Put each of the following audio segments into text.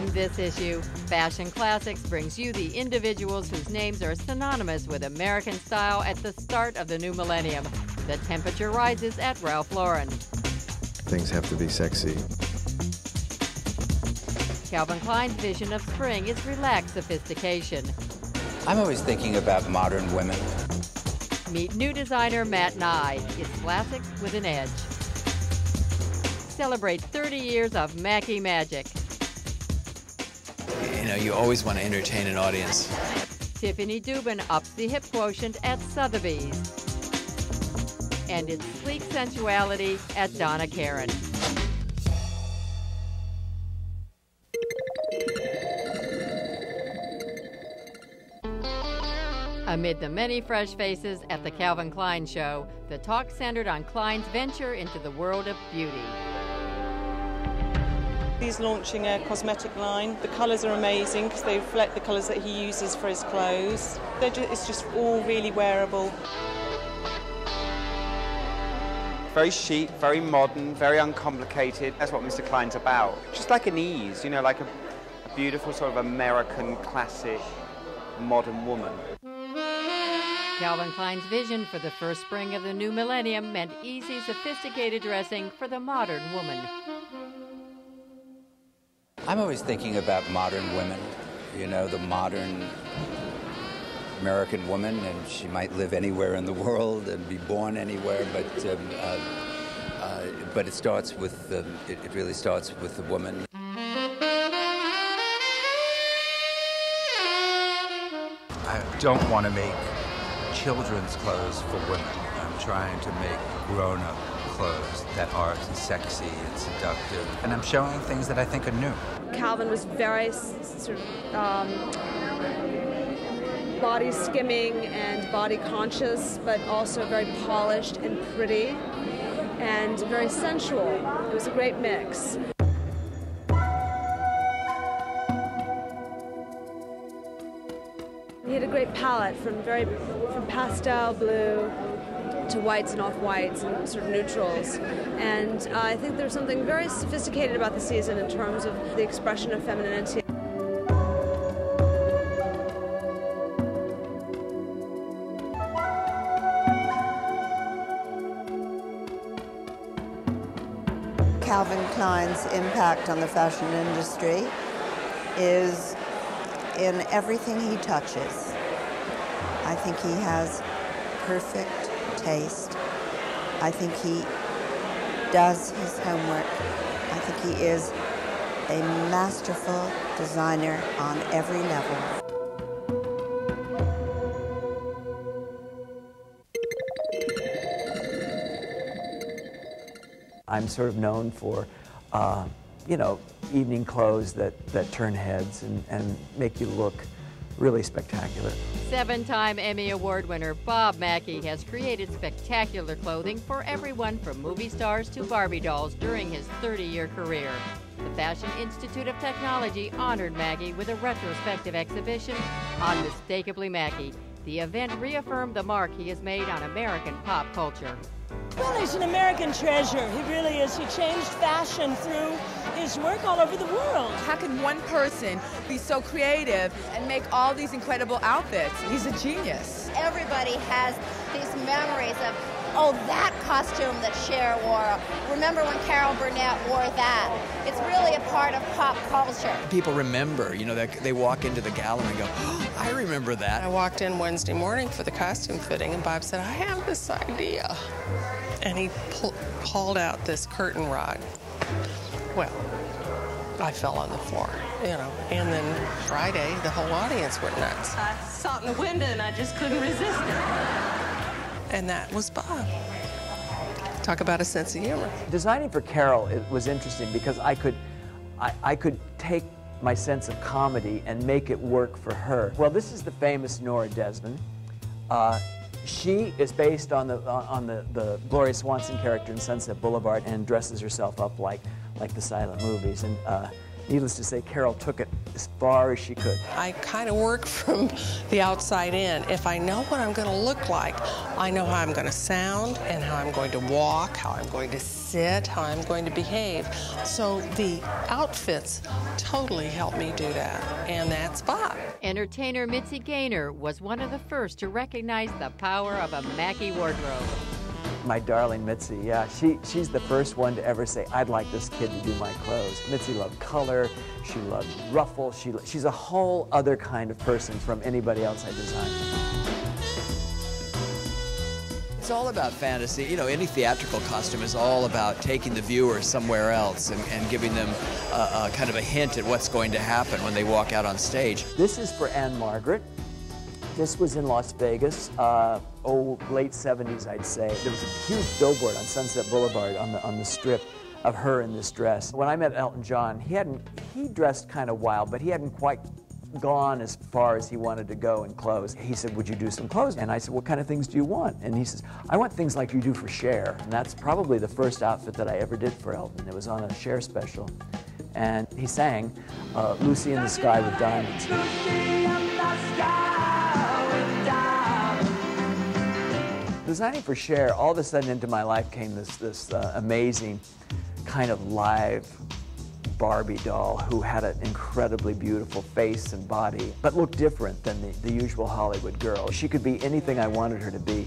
In this issue, Fashion Classics brings you the individuals whose names are synonymous with American style at the start of the new millennium. The temperature rises at Ralph Lauren. Things have to be sexy. Calvin Klein's vision of spring is relaxed sophistication. I'm always thinking about modern women. Meet new designer Matt Nye. It's classics with an edge. Celebrate 30 years of Mackie magic. You know, you always want to entertain an audience. Tiffany Dubin ups the hip quotient at Sotheby's. And its sleek sensuality at Donna Karan. Amid the many fresh faces at the Calvin Klein show, the talk centered on Klein's venture into the world of beauty. He's launching a cosmetic line. The colours are amazing because they reflect the colours that he uses for his clothes. It's just all really wearable. Very chic, very modern, very uncomplicated. That's what Mr. Klein's about. Just like an ease, you know, like a beautiful sort of American classic modern woman. Calvin Klein's vision for the first spring of the new millennium meant easy, sophisticated dressing for the modern woman. I'm always thinking about modern women, you know, the modern American woman, and she might live anywhere in the world and be born anywhere, but it starts with it really starts with the woman. I don't want to make children's clothes for women. I'm trying to make grown-up clothes that are sexy and seductive, and I'm showing things that I think are new. Calvin was very sort of body skimming and body conscious, but also very polished and pretty and very sensual. It was a great mix. He had a great palette from pastel blue to whites and off-whites and sort of neutrals. And I think there's something very sophisticated about the season in terms of the expression of femininity. Calvin Klein's impact on the fashion industry is in everything he touches. I think he has perfect taste. I think he does his homework. I think he is a masterful designer on every level. I'm sort of known for, you know, evening clothes that turn heads and make you look really spectacular. 7-time Emmy Award winner Bob Mackie has created spectacular clothing for everyone from movie stars to Barbie dolls during his 30-year career. The Fashion Institute of Technology honored Mackie with a retrospective exhibition, Unmistakably Mackie. The event reaffirmed the mark he has made on American pop culture. Well, he's an American treasure. He really is. He changed fashion through his work all over the world. How can one person be so creative and make all these incredible outfits? He's a genius. Everybody has these memories of, oh, that costume that Cher wore. Remember when Carol Burnett wore that? It's really a part of pop culture. People remember, you know, they walk into the gallery and go, oh, I remember that. I walked in Wednesday morning for the costume fitting, and Bob said, I have this idea. And he hauled out this curtain rod. Well, I fell on the floor, you know. And then Friday, the whole audience went nuts. I saw it in the window, and I just couldn't resist it. And that was Bob. Talk about a sense of humor. Designing for Carol, it was interesting because I could take my sense of comedy and make it work for her. Well, this is the famous Nora Desmond. She is based on the Gloria Swanson character in Sunset Boulevard and dresses herself up like the silent movies. And Needless to say, Carol took it as far as she could. I kind of work from the outside in. If I know what I'm going to look like, I know how I'm going to sound and how I'm going to walk, how I'm going to sit, how I'm going to behave. So the outfits totally help me do that, and that's Bob. Entertainer Mitzi Gaynor was one of the first to recognize the power of a Mackie wardrobe. My darling Mitzi, yeah, she's the first one to ever say, I'd like this kid to do my clothes. Mitzi loved color, she loved ruffles, she's a whole other kind of person from anybody else I designed. It's all about fantasy. You know, any theatrical costume is all about taking the viewer somewhere else and giving them a kind of a hint at what's going to happen when they walk out on stage. This is for Anne Margaret. This was in Las Vegas, late 70s, I'd say. There was a huge billboard on Sunset Boulevard on the strip of her in this dress. When I met Elton John, he dressed kind of wild, but he hadn't quite gone as far as he wanted to go in clothes. He said, would you do some clothes? And I said, what kind of things do you want? And he says, I want things like you do for Cher. And that's probably the first outfit that I ever did for Elton. It was on a Cher special. And he sang Lucy in the Sky with Diamonds. Designing for Cher, all of a sudden into my life came this amazing kind of live Barbie doll who had an incredibly beautiful face and body, but looked different than the usual Hollywood girl. She could be anything I wanted her to be.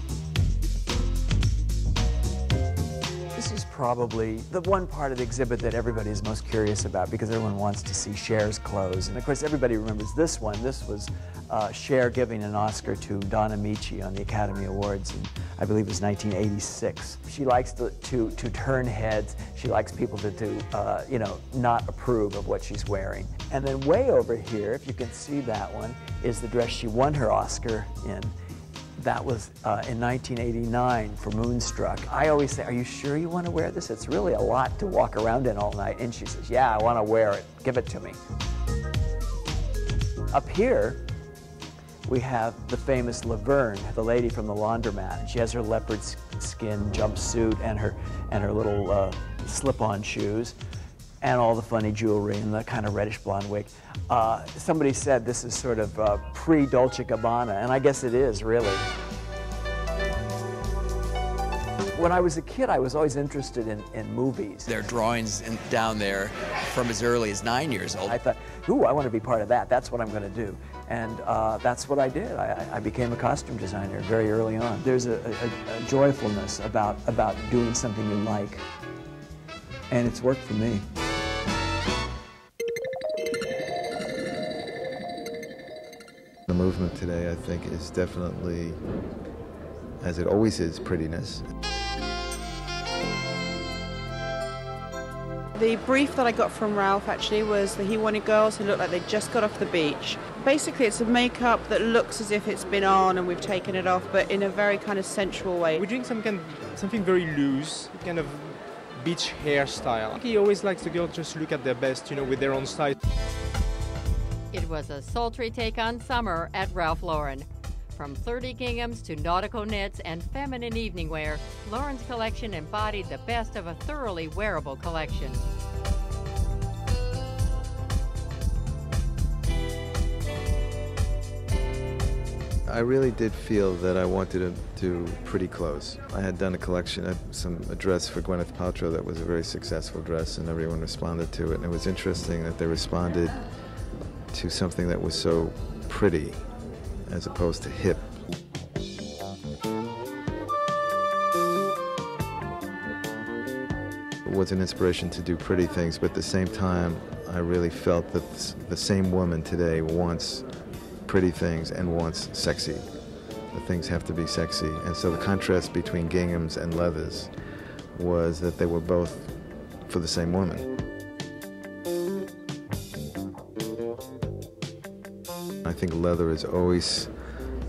This is probably the one part of the exhibit that everybody is most curious about because everyone wants to see Cher's clothes. And of course, everybody remembers this one. This was Cher giving an Oscar to Donna Karan on the Academy Awards, and I believe it was 1986. She likes to turn heads. She likes people to you know, not approve of what she's wearing. And then way over here, if you can see that one, is the dress she won her Oscar in. That was in 1989 for Moonstruck. I always say, are you sure you want to wear this? It's really a lot to walk around in all night. And she says, yeah, I want to wear it. Give it to me. Up here, we have the famous Laverne, the lady from the laundromat. And she has her leopard skin jumpsuit and her little slip-on shoes and all the funny jewelry and the kind of reddish blonde wig. Somebody said this is sort of pre-Dolce & Gabbana, and I guess it is, really. When I was a kid, I was always interested in movies. There are drawings down there from as early as 9 years old. I thought, ooh, I want to be part of that. That's what I'm going to do. And that's what I did. I became a costume designer very early on. There's a joyfulness about doing something you like, and it's worked for me. The movement today, I think, is definitely, as it always is, prettiness. The brief that I got from Ralph actually was that he wanted girls who looked like they just got off the beach. Basically, it's a makeup that looks as if it's been on and we've taken it off, but in a very kind of sensual way. We're doing something very loose, kind of beach hairstyle. He always likes the girls just look at their best, you know, with their own style. It was a sultry take on summer at Ralph Lauren. From flirty ginghams to nautical knits and feminine evening wear, Lauren's collection embodied the best of a thoroughly wearable collection. I really did feel that I wanted to do pretty clothes. I had done a collection, a dress for Gwyneth Paltrow that was a very successful dress, and everyone responded to it. And it was interesting that they responded to something that was so pretty as opposed to hip. It was an inspiration to do pretty things, but at the same time, I really felt that the same woman today wants pretty things and wants sexy. The things have to be sexy. And so the contrast between ginghams and leathers was that they were both for the same woman. I think leather is always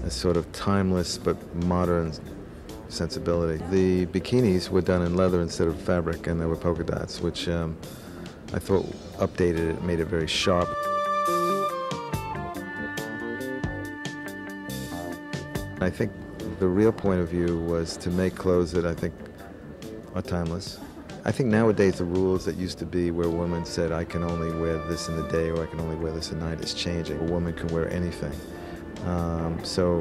a sort of timeless but modern sensibility. The bikinis were done in leather instead of fabric, and there were polka dots, which I thought updated it, made it very sharp. I think the real point of view was to make clothes that I think are timeless, I think nowadays the rules that used to be where women said, I can only wear this in the day or I can only wear this at night, is changing. A woman can wear anything. So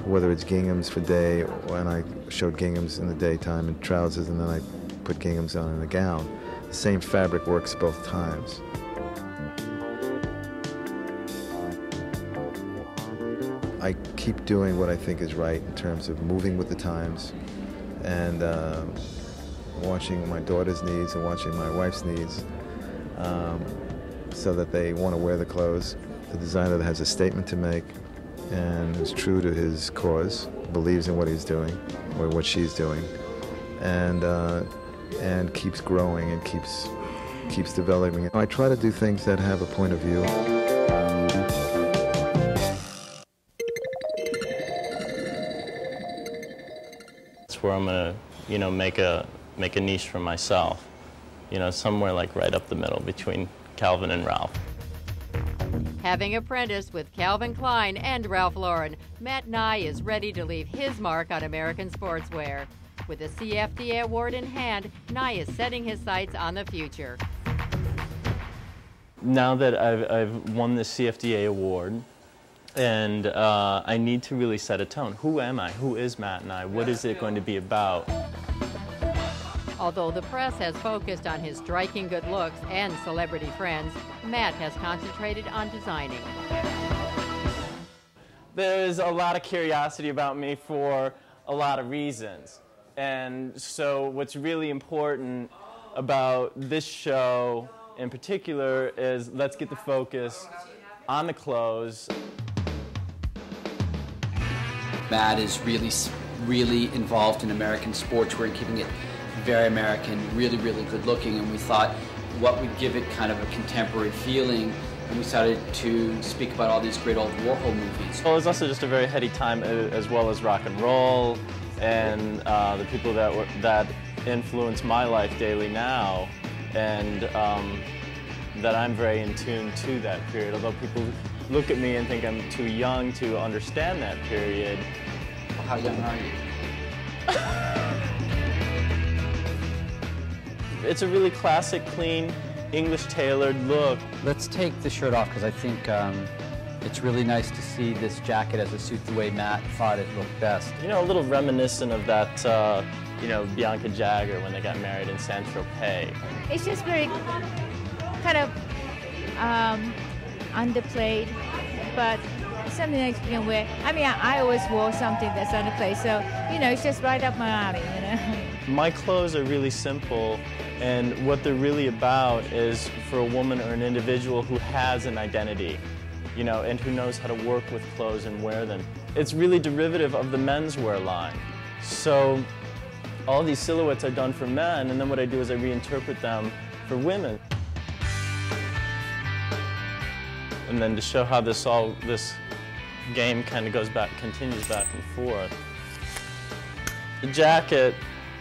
whether it's ginghams for day, and I showed ginghams in the daytime and trousers, and then I put ginghams on in a gown, the same fabric works both times. I keep doing what I think is right in terms of moving with the times and watching my daughter's needs and watching my wife's needs so that they want to wear the clothes. The designer that has a statement to make and is true to his cause, believes in what he's doing or what she's doing, and keeps growing and keeps developing. I try to do things that have a point of view. That's where I'm gonna, make a niche for myself. Somewhere like right up the middle between Calvin and Ralph. Having apprenticed with Calvin Klein and Ralph Lauren, Matt Nye is ready to leave his mark on American sportswear. With a CFDA award in hand, Nye is setting his sights on the future. Now that I've won the CFDA award, and I need to really set a tone. Who am I? Who is Matt Nye? What is it going to be about? Although the press has focused on his striking good looks and celebrity friends, Matt has concentrated on designing. There's a lot of curiosity about me for a lot of reasons. And so what's really important about this show in particular is let's get the focus on the clothes. Matt is really involved in American sportswear and keeping it very American, really good looking, and we thought what would give it kind of a contemporary feeling, and we started to speak about all these great old Warhol movies. Well, it was also just a very heady time, as well as rock and roll, and the people that influence my life daily now, and that I'm very in tune to that period. Although people look at me and think I'm too young to understand that period. Well, how young are you? It's a really classic, clean, English-tailored look. Let's take the shirt off because I think it's really nice to see this jacket as a suit the way Matt thought it looked best. A little reminiscent of that, Bianca Jagger when they got married in Saint-Tropez. It's just very kind of underplayed, but something that you can wear. I mean, I always wore something that's underplayed, so, it's just right up my alley, My clothes are really simple, and what they're really about is for a woman or an individual who has an identity, and who knows how to work with clothes and wear them. It's really derivative of the menswear line. So all these silhouettes are done for men, and then what I do is I reinterpret them for women. And then to show how this game kind of continues back and forth. The jacket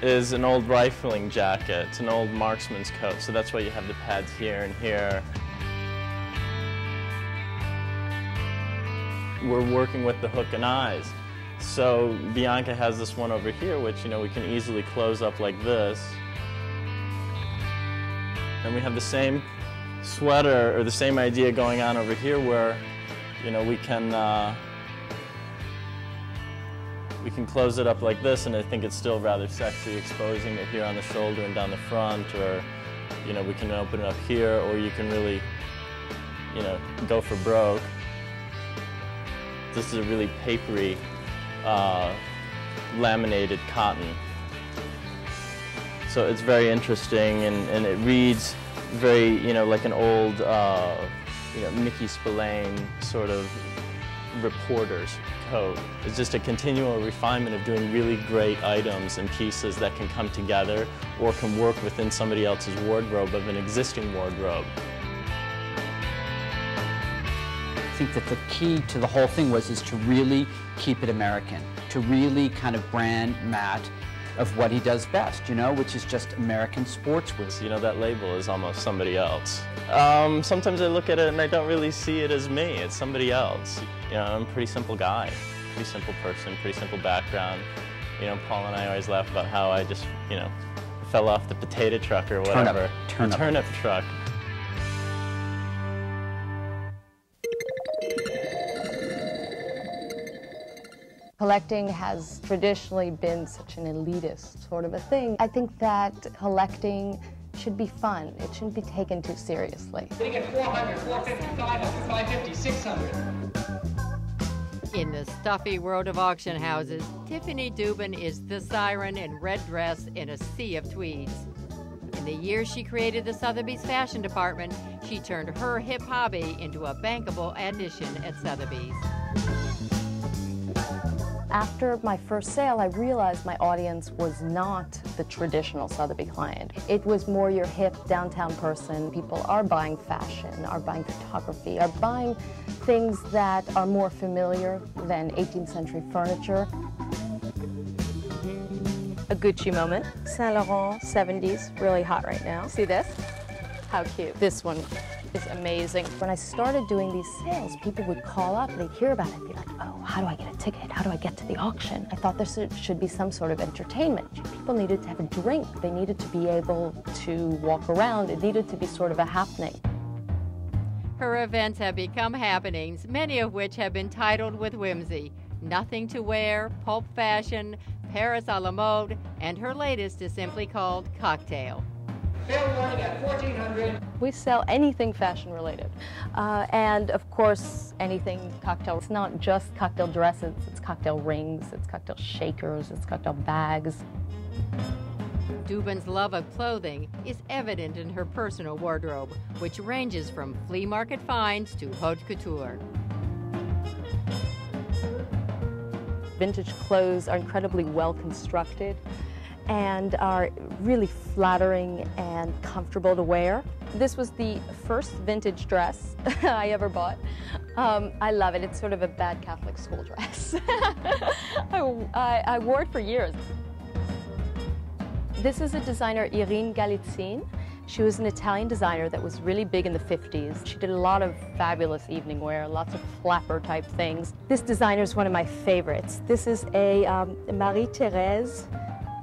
is an old rifling jacket. It's an old marksman's coat, so that's why you have the pads here and here. We're working with the hook and eyes. So Bianca has this one over here, which we can easily close up like this. And we have the same sweater, or the same idea going on over here where we can close it up like this, and I think it's still rather sexy, exposing it here on the shoulder and down the front, or we can open it up here, or you can really go for broke. This is a really papery laminated cotton, so it's very interesting, and it reads very like an old Mickey Spillane sort of reporter's coat. It's just a continual refinement of doing really great items and pieces that can come together or can work within somebody else's wardrobe of an existing wardrobe. I think that the key to the whole thing is to really keep it American, to really kind of brand Matt of what he does best, which is just American sportswear. That label is almost somebody else. Sometimes I look at it and I don't really see it as me, it's somebody else. I'm a pretty simple guy, pretty simple person, pretty simple background. Paul and I always laugh about how I just, fell off the potato truck or whatever. Turnip truck. Collecting has traditionally been such an elitist sort of a thing. I think that collecting should be fun. It shouldn't be taken too seriously. We get 400, 450, 500, 550, 600. In the stuffy world of auction houses, Tiffany Dubin is the siren in red dress in a sea of tweeds. In the years she created the Sotheby's fashion department, she turned her hip hobby into a bankable addition at Sotheby's. After my first sale, I realized my audience was not the traditional Sotheby client. It was more your hip downtown person. People are buying fashion, are buying photography, are buying things that are more familiar than 18th century furniture. A Gucci moment. Saint Laurent, 70s, really hot right now. See this? How cute. This one is amazing. When I started doing these sales, people would call up, they'd hear about it, and be like, oh, how do I get a ticket? How do I get to the auction? I thought there should be some sort of entertainment. People needed to have a drink. They needed to be able to walk around. It needed to be sort of a happening. Her events have become happenings, many of which have been titled with whimsy. Nothing to Wear, Pulp Fashion, Paris à la Mode, and her latest is simply called Cocktail. Fair warning at 1400. We sell anything fashion related. And of course, anything cocktail. It's not just cocktail dresses, it's cocktail rings, it's cocktail shakers, it's cocktail bags. Dubin's love of clothing is evident in her personal wardrobe, which ranges from flea market finds to haute couture. Vintage clothes are incredibly well constructed and are really flattering and comfortable to wear. This was the first vintage dress I ever bought. I love it. It's sort of a bad Catholic school dress. I wore it for years. This is a designer, Irene Galitzine. She was an Italian designer that was really big in the 50s. She did a lot of fabulous evening wear, lots of flapper type things. This designer is one of my favorites. This is a Marie-Thérèse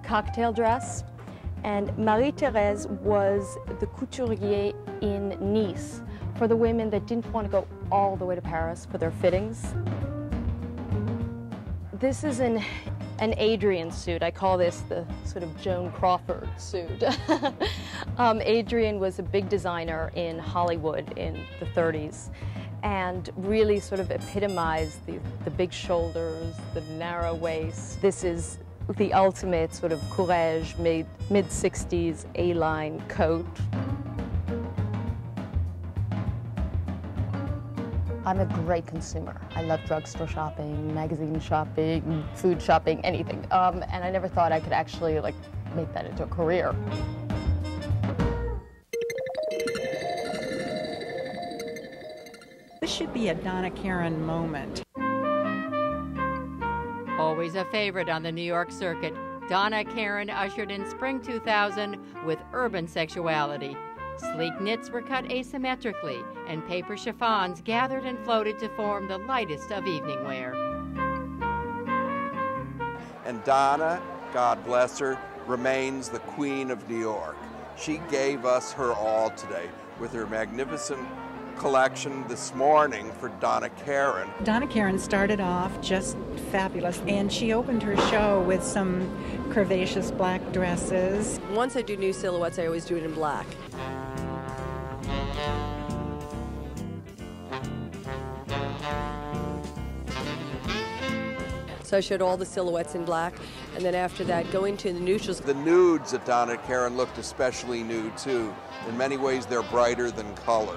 cocktail dress. And Marie-Thérèse was the couturier in Nice for the women that didn't want to go all the way to Paris for their fittings. This is an Adrian suit. I call this the sort of Joan Crawford suit. Adrian was a big designer in Hollywood in the 30s and really sort of epitomized the big shoulders, the narrow waist. This is the ultimate sort of courage, mid-60s A-line coat. I'm a great consumer. I love drugstore shopping, magazine shopping, food shopping, anything. And I never thought I could actually make that into a career. This should be a Donna Karan moment. Always a favorite on the New York circuit, Donna Karan ushered in spring 2000 with urban sexuality. Sleek knits were cut asymmetrically, and paper chiffons gathered and floated to form the lightest of evening wear. And Donna, God bless her, remains the Queen of New York. She gave us her all today with her magnificent collection this morning for Donna Karan. Donna Karan started off just fabulous, and she opened her show with some curvaceous black dresses. Once I do new silhouettes, I always do it in black. So I showed all the silhouettes in black, and then after that, going to the neutrals. The nudes at Donna Karan looked especially nude, too. In many ways, they're brighter than color.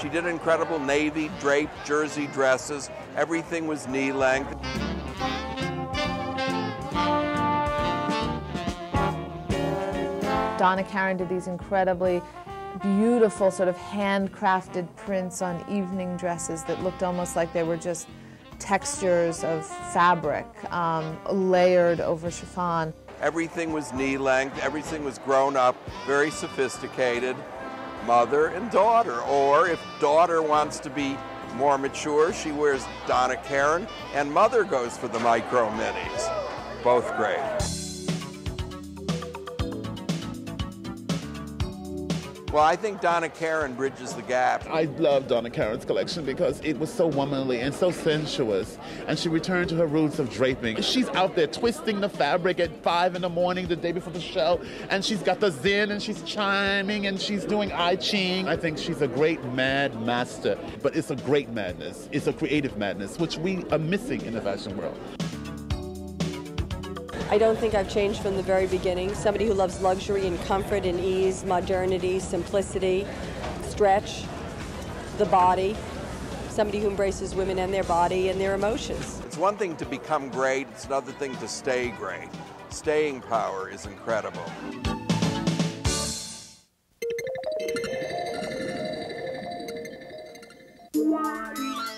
She did incredible navy, draped jersey dresses. Everything was knee length. Donna Karan did these incredibly beautiful sort of handcrafted prints on evening dresses that looked almost like they were just textures of fabric layered over chiffon. Everything was knee length, everything was grown up, very sophisticated, mother and daughter. Or if daughter wants to be More mature, she wears Donna Karan, and Mother goes for the micro minis. Both great. Well, I think Donna Karan bridges the gap. I love Donna Karan's collection because it was so womanly and so sensuous, and she returned to her roots of draping. She's out there twisting the fabric at 5 in the morning the day before the show, and she's got the zen, and she's chiming, and she's doing I Ching. I think she's a great mad master, but it's a great madness. It's a creative madness, which we are missing in the fashion world. I don't think I've changed from the very beginning. Somebody who loves luxury and comfort and ease, modernity, simplicity, stretch, the body. Somebody who embraces women and their body and their emotions. It's one thing to become great, it's another thing to stay great. Staying power is incredible.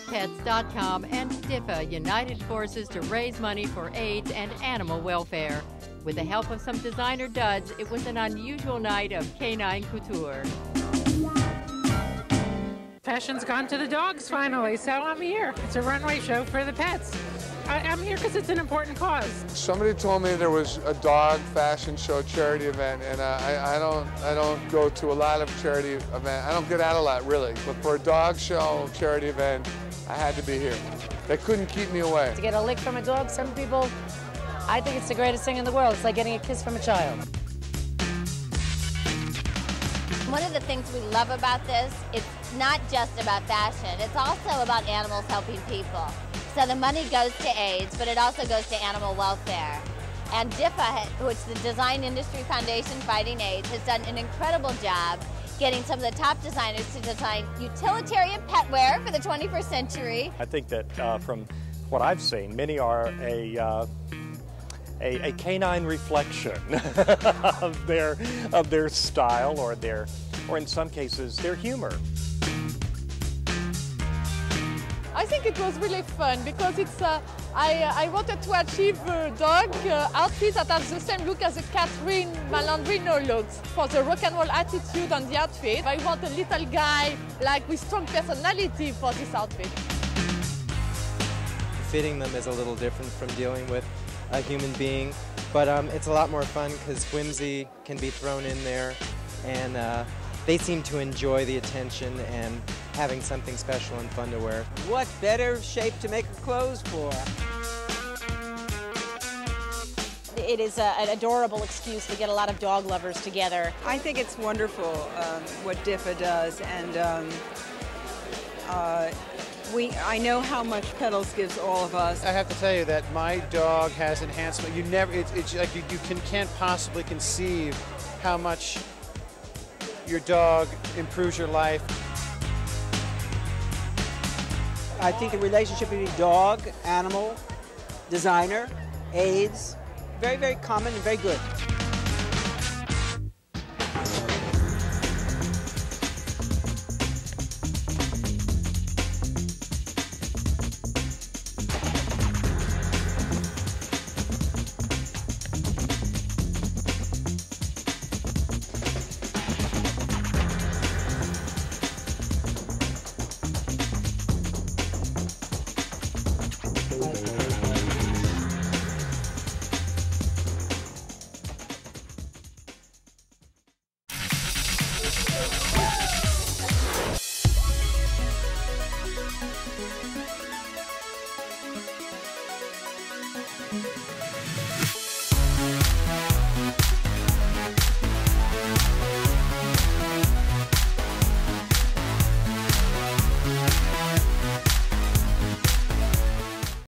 Pets.com and DIFA united forces to raise money for AIDS and animal welfare. With the help of some designer duds, it was an unusual night of canine couture. Fashion's gone to the dogs finally, so I'm here. It's a runway show for the pets. I'm here because it's an important cause. Somebody told me there was a dog fashion show charity event, and I don't go to a lot of charity events. I don't get out a lot, really. But for a dog show charity event, I had to be here. They couldn't keep me away. To get a lick from a dog, some people, I think it's the greatest thing in the world. It's like getting a kiss from a child. One of the things we love about this, it's not just about fashion, it's also about animals helping people. So the money goes to AIDS, but it also goes to animal welfare. And DIFA, which is the Design Industry Foundation Fighting AIDS, has done an incredible job getting some of the top designers to design utilitarian pet wear for the 21st century. I think that from what I've seen, many are a canine reflection of their style or in some cases their humor. I think it was really fun because it's I wanted to achieve a dog outfit that has the same look as the Catherine Malandrino looks. For the rock and roll attitude on the outfit, I want a little guy like with strong personality for this outfit. Fitting them is a little different from dealing with a human being, but it's a lot more fun because whimsy can be thrown in there, and they seem to enjoy the attention and having something special and fun to wear. What better shape to make clothes for? It is an adorable excuse to get a lot of dog lovers together. I think it's wonderful what DIFA does, and I know how much Petals gives all of us. I have to tell you that my dog has enhancement. It's like you can't possibly conceive how much your dog improves your life. I think the relationship between dog, animal, designer, AIDS, very, very common and very good.